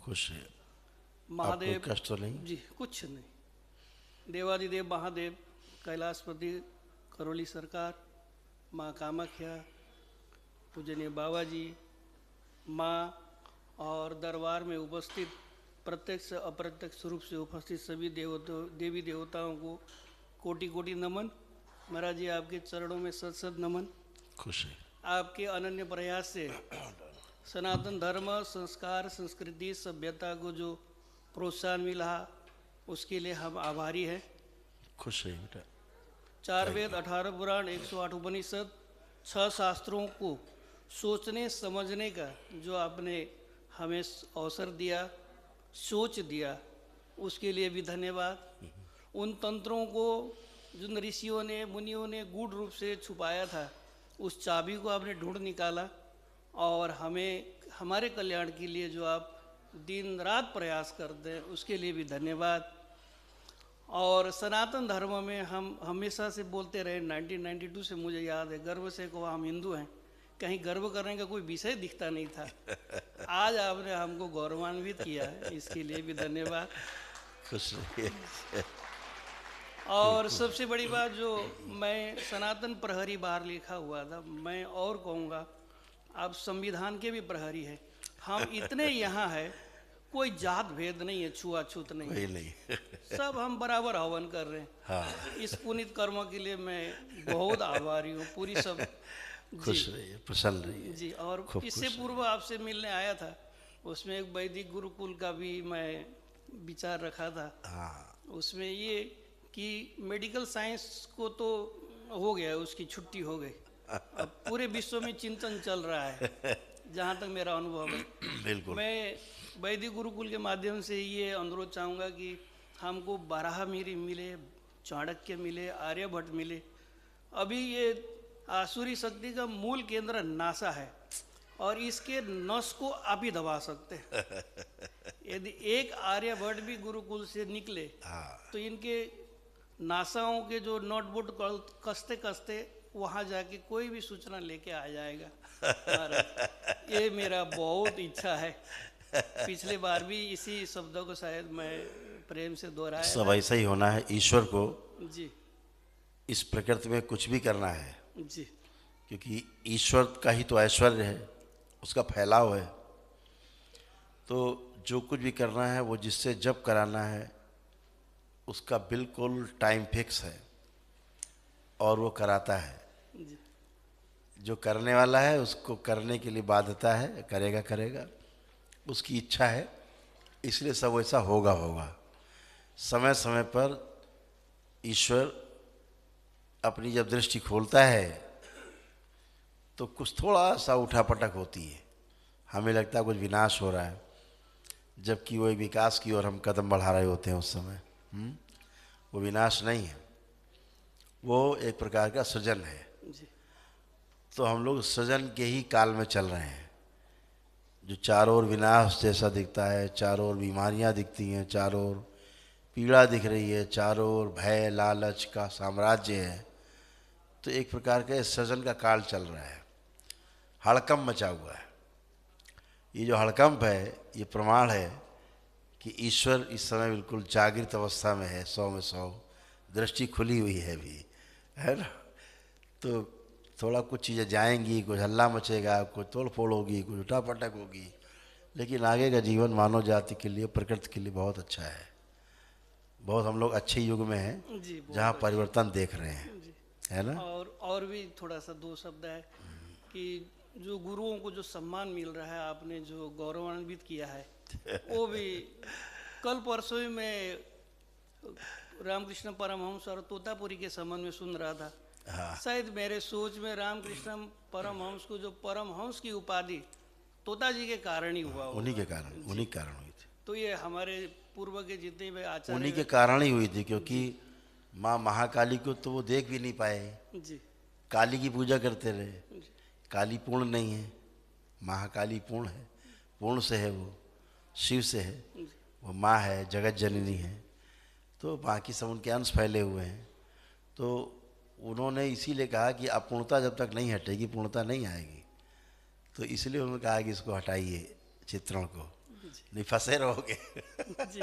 खुश है। महादेव आपको कष्ट तो नहीं? जी कुछ नहीं। देवादिदेव महादेव, कैलाशपति, करौली सरकार, माँ कामाख्या, पूजनीय बाबा जी, माँ और दरबार में उपस्थित प्रत्यक्ष अप्रत्यक्ष रूप से उपस्थित सभी देवी देवताओं को कोटि कोटि नमन। महाराज जी आपके चरणों में सत सत नमन। खुश है। आपके अनन्य प्रयास से सनातन धर्म, संस्कार, संस्कृति, सभ्यता को जो प्रोत्साहन मिला उसके लिए हम आभारी हैं। खुश है बेटा। 4 वेद, 18 पुराण, 108 उपनिषद, 6 शास्त्रों को सोचने समझने का जो आपने हमें अवसर दिया, सोच दिया, उसके लिए भी धन्यवाद। उन तंत्रों को जिन ऋषियों ने, मुनियों ने गूढ़ रूप से छुपाया था, उस चाबी को आपने ढूंढ निकाला और हमें हमारे कल्याण के लिए जो आप दिन रात प्रयास करते हैं उसके लिए भी धन्यवाद। और सनातन धर्म में हम हमेशा से बोलते रहे, 1992 से मुझे याद है, गर्व से को हम हिंदू हैं, कहीं गर्व करने का कोई विषय दिखता नहीं था। आज आपने हमको गौरवान्वित किया है, इसके लिए भी धन्यवाद। खुश रहिए। और सबसे बड़ी बात जो मैं सनातन प्रहरी बाहर लिखा हुआ था, मैं और कहूँगा आप संविधान के भी प्रहरी हैं। हम इतने यहाँ है, कोई जात भेद नहीं है, छुआछूत नहीं है, नहीं सब हम बराबर हवन कर रहे हैं। हाँ। इस पुनीत कर्म के लिए मैं बहुत आभारी हूँ, पूरी सब खुश रहिए, प्रसन्न रहिए जी। और खूब इससे खुश पूर्व आपसे मिलने आया था, उसमें एक वैदिक गुरुकुल का भी मैं विचार रखा था। हाँ। उसमें ये कि मेडिकल साइंस को तो हो गया, उसकी छुट्टी हो गई, अब पूरे विश्व में चिंतन चल रहा है जहाँ तक मेरा अनुभव है। बिल्कुल। मैं वैदिक गुरुकुल के माध्यम से ये अनुरोध चाहूँगा कि हमको बारहमिरी मिले, चाणक्य मिले, आर्यभट्ट मिले। अभी ये आसुरी शक्ति का मूल केंद्र नासा है और इसके नस को आप ही दबा सकते हैं। यदि एक आर्यभट्ट भी गुरुकुल से निकले तो इनके नासाओं के जो नोटबुक कसते कसते वहाँ जाके कोई भी सूचना लेके आ जाएगा। महाराज ये मेरा बहुत इच्छा है। पिछले बार भी इसी शब्दों को शायद मैं प्रेम से दोहराया सब ऐसा ही होना है। ईश्वर को जी इस प्रकृति में कुछ भी करना है, जी क्योंकि ईश्वर का ही तो ऐश्वर्य है, उसका फैलाव है। तो जो कुछ भी करना है वो जिससे जब कराना है उसका बिल्कुल टाइम फिक्स है और वो कराता है। जी जो करने वाला है उसको करने के लिए बाध्यता है, करेगा करेगा, उसकी इच्छा है, इसलिए सब वैसा होगा होगा। समय समय पर ईश्वर अपनी जब दृष्टि खोलता है तो कुछ थोड़ा सा उठापटक होती है, हमें लगता है कुछ विनाश हो रहा है, जबकि वो विकास की ओर हम कदम बढ़ा रहे होते हैं उस समय। वो विनाश नहीं है, वो एक प्रकार का सृजन है। जी तो हम लोग सृजन के ही काल में चल रहे हैं। जो चारों ओर विनाश जैसा दिखता है, चारों ओर बीमारियां दिखती हैं, चारों ओर पीड़ा दिख रही है, चारों ओर भय लालच का साम्राज्य है, तो एक प्रकार का सृजन का काल चल रहा है, हड़कंप मचा हुआ है। ये जो हड़कंप है ये प्रमाण है कि ईश्वर इस समय बिल्कुल जागृत अवस्था में है, 100 में 100 दृष्टि खुली हुई है भी, है ना। तो थोड़ा कुछ चीज़ें जाएंगी, कुछ हल्ला मचेगा, कुछ तोड़ फोड़ होगी, कुछ उठापटक होगी, लेकिन आगे का जीवन मानव जाति के लिए, प्रकृति के लिए बहुत अच्छा है। बहुत हम लोग अच्छे युग में हैं जी जहाँ बहुत परिवर्तन देख रहे हैं, जी। है ना। और भी थोड़ा सा 2 शब्द है कि जो गुरुओं को जो सम्मान मिल रहा है, आपने जो गौरवान्वित किया है, वो भी कल परसों ही मैं रामकृष्ण परमहंस और तोतापुरी के संबंध में सुन रहा था। शायद मेरे सोच में रामकृष्ण परमहंस को जो परमहंस की उपाधि तोता जी के कारण ही हुआ उन्हीं के होगा। कारण, उन्हीं के कारण हुई थी, तो ये हमारे पूर्व के जितने भी आचार्य उन्हीं के कारण ही हुई थी, क्योंकि माँ महाकाली को तो वो देख भी नहीं पाए, जी काली की पूजा करते रहे। जी काली पूर्ण नहीं है, महाकाली पूर्ण है, पूर्ण से है, वो शिव से है, जी वो माँ है, जगत जननी है, तो बाकी सब उनके अंश फैले हुए हैं। तो उन्होंने इसीलिए कहा कि अपूर्णता जब तक नहीं हटेगी पूर्णता नहीं आएगी, तो इसलिए उन्होंने कहा कि इसको हटाइए चित्रण को। नहीं फंसे रहोगे। जी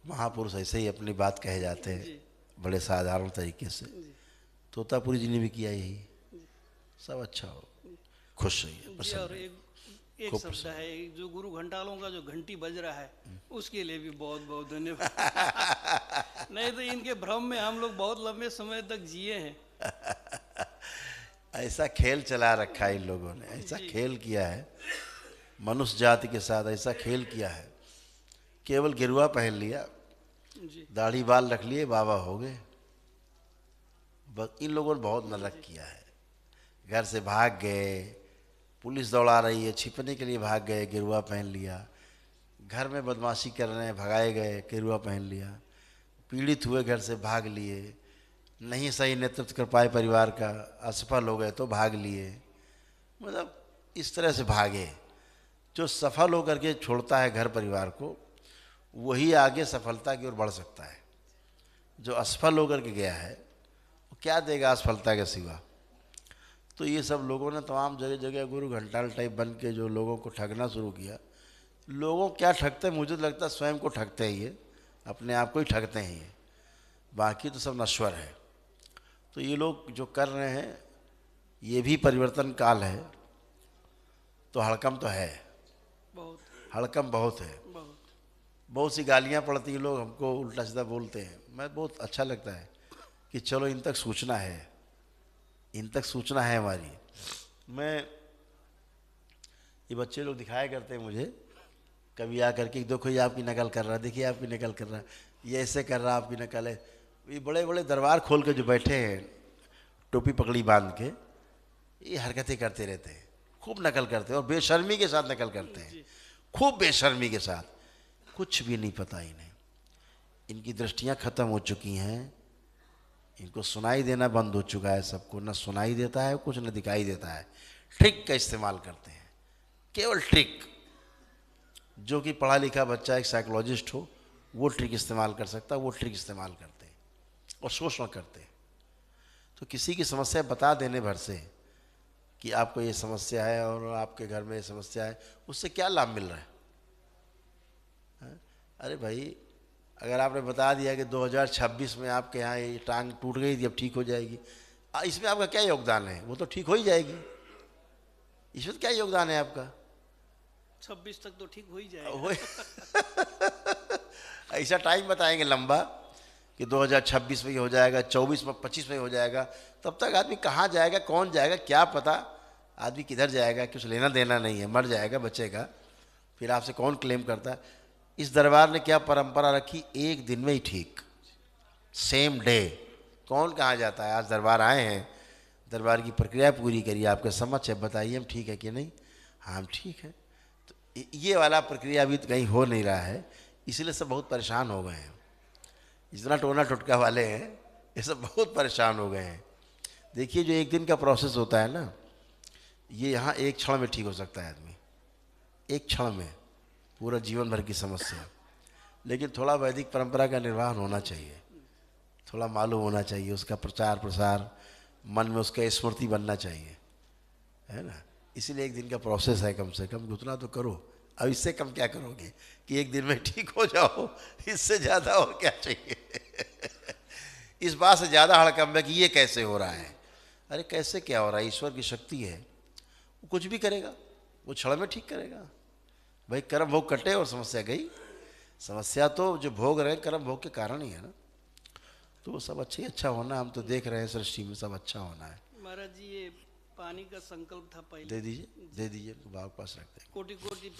महापुरुष ऐसे ही अपनी बात कहे जाते हैं जी बड़े साधारण तरीके से। जी तोतापुरी जी ने भी किया यही, सब अच्छा हो, खुश रहिए, जी। प्रसन्न और रहिए। एक खूब शब्द है जो गुरु घंटालों का जो घंटी बज रहा है उसके लिए भी बहुत बहुत धन्यवाद। नहीं तो इनके भ्रम में हम लोग बहुत लंबे समय तक जिए हैं। ऐसा खेल चला रखा है इन लोगों ने, ऐसा जी। खेल किया है मनुष्य जाति के साथ, ऐसा खेल किया है। केवल गिरुआ पहन लिया, जी दाढ़ी बाल रख लिए, बाबा हो गए। बस इन लोगों ने बहुत नरक किया है। घर से भाग गए, पुलिस दौड़ा रही है, छिपने के लिए भाग गए, गिरुआ पहन लिया। घर में बदमाशी कर रहे हैं, भगाए गए, गिरुआ पहन लिया। पीड़ित हुए, घर से भाग लिए, नहीं सही नेतृत्व कर पाए परिवार का, असफल हो गए तो भाग लिए। मतलब इस तरह से भागे। जो सफल होकर के छोड़ता है घर परिवार को, वही आगे सफलता की ओर बढ़ सकता है। जो असफल होकर के गया है वो क्या देगा असफलता के सिवा। तो ये सब लोगों ने तमाम जगह जगह गुरु घंटाल टाइप बन के जो लोगों को ठगना शुरू किया। लोगों क्या ठगते हैं, मुझे तो लगता है स्वयं को ठगते हैं, ये अपने आप को ही ठगते हैं ये, बाकी तो सब नश्वर है। तो ये लोग जो कर रहे हैं ये भी परिवर्तन काल है, तो हड़कम तो है, बहुत हड़कम बहुत है। बहुत बहुत सी गालियाँ पड़ती हैं, लोग हमको उल्टा सीधा बोलते हैं। मैं बहुत अच्छा लगता है कि चलो इन तक सूचना है, इन तक सूचना है हमारी। मैं ये बच्चे लोग दिखाया करते हैं मुझे कभी आकर के, देखो ये आपकी नकल कर रहा है, देखिए आपकी नकल कर रहा है, ये ऐसे कर रहा है, आपकी नकल है। ये बड़े बड़े दरबार खोल के जो बैठे हैं टोपी पगड़ी बांध के, ये हरकतें करते रहते हैं, खूब नकल करते हैं और बेशर्मी के साथ नकल करते हैं, खूब बेशर्मी के साथ। कुछ भी नहीं पता इन्हें, इनकी दृष्टियां खत्म हो चुकी हैं, इनको सुनाई देना बंद हो चुका है। सबको न सुनाई देता है कुछ, न दिखाई देता है। ट्रिक का इस्तेमाल करते हैं, केवल ट्रिक। जो कि पढ़ा लिखा बच्चा एक साइकोलॉजिस्ट हो वो ट्रिक इस्तेमाल कर सकता है, वो ट्रिक इस्तेमाल करते हैं और शोषण करते हैं। तो किसी की समस्या बता देने भर से कि आपको ये समस्या है और आपके घर में ये समस्या है, उससे क्या लाभ मिल रहा है? अरे भाई, अगर आपने बता दिया कि 2026 में आपके यहाँ ये टांग टूट गई थी अब ठीक हो जाएगी, इसमें आपका क्या योगदान है? वो तो ठीक हो ही जाएगी, इसमें क्या योगदान है आपका? 26 तक तो ठीक हो ही जाएगा। वो ऐसा टाइम बताएंगे लंबा कि 2026 में ही हो जाएगा, 24 में, 25 में ही हो जाएगा। तब तक आदमी कहाँ जाएगा, कौन जाएगा, क्या पता आदमी किधर जाएगा, कुछ लेना देना नहीं है, मर जाएगा, बचेगा, फिर आपसे कौन क्लेम करता है। इस दरबार ने क्या परंपरा रखी, एक दिन में ही ठीक, सेम डे। कौन कहाँ जाता है? आज दरबार आए हैं, दरबार की प्रक्रिया पूरी करिए, आपके समझ है, बताइए हम ठीक है कि नहीं। हाँ हम ठीक है। तो ये वाला प्रक्रिया अभी तो कहीं हो नहीं रहा है, इसलिए सब बहुत परेशान हो गए हैं। जितना टोना टुटका वाले हैं ये सब बहुत परेशान हो गए हैं। देखिए जो एक दिन का प्रोसेस होता है ना, ये यहाँ एक क्षण में ठीक हो सकता है आदमी, एक क्षण में पूरा जीवन भर की समस्या। लेकिन थोड़ा वैदिक परंपरा का निर्वहन होना चाहिए, थोड़ा मालूम होना चाहिए, उसका प्रचार प्रसार, मन में उसका स्मृति बनना चाहिए, है ना। इसीलिए एक दिन का प्रोसेस है, कम से कम उतना तो करो। अब इससे कम क्या करोगे कि एक दिन में ठीक हो जाओ, इससे ज़्यादा और क्या चाहिए। इस बात से ज़्यादा हड़कंप है कि ये कैसे हो रहा है। अरे कैसे क्या हो रहा है, ईश्वर की शक्ति है, वो कुछ भी करेगा, वो क्षण में ठीक करेगा। भाई कर्म भोग कटे और समस्या गई। समस्या तो जो भोग रहे कर्म भोग के कारण ही है ना। तो वो सब अच्छे ही अच्छा होना, हम तो देख रहे हैं सृष्टि में सब अच्छा होना है। महाराज जी ये पानी का संकल्प था पहले, दे दीजिए, दे दीजिए, बाबा के पास रखते हैं। कोटि कोटि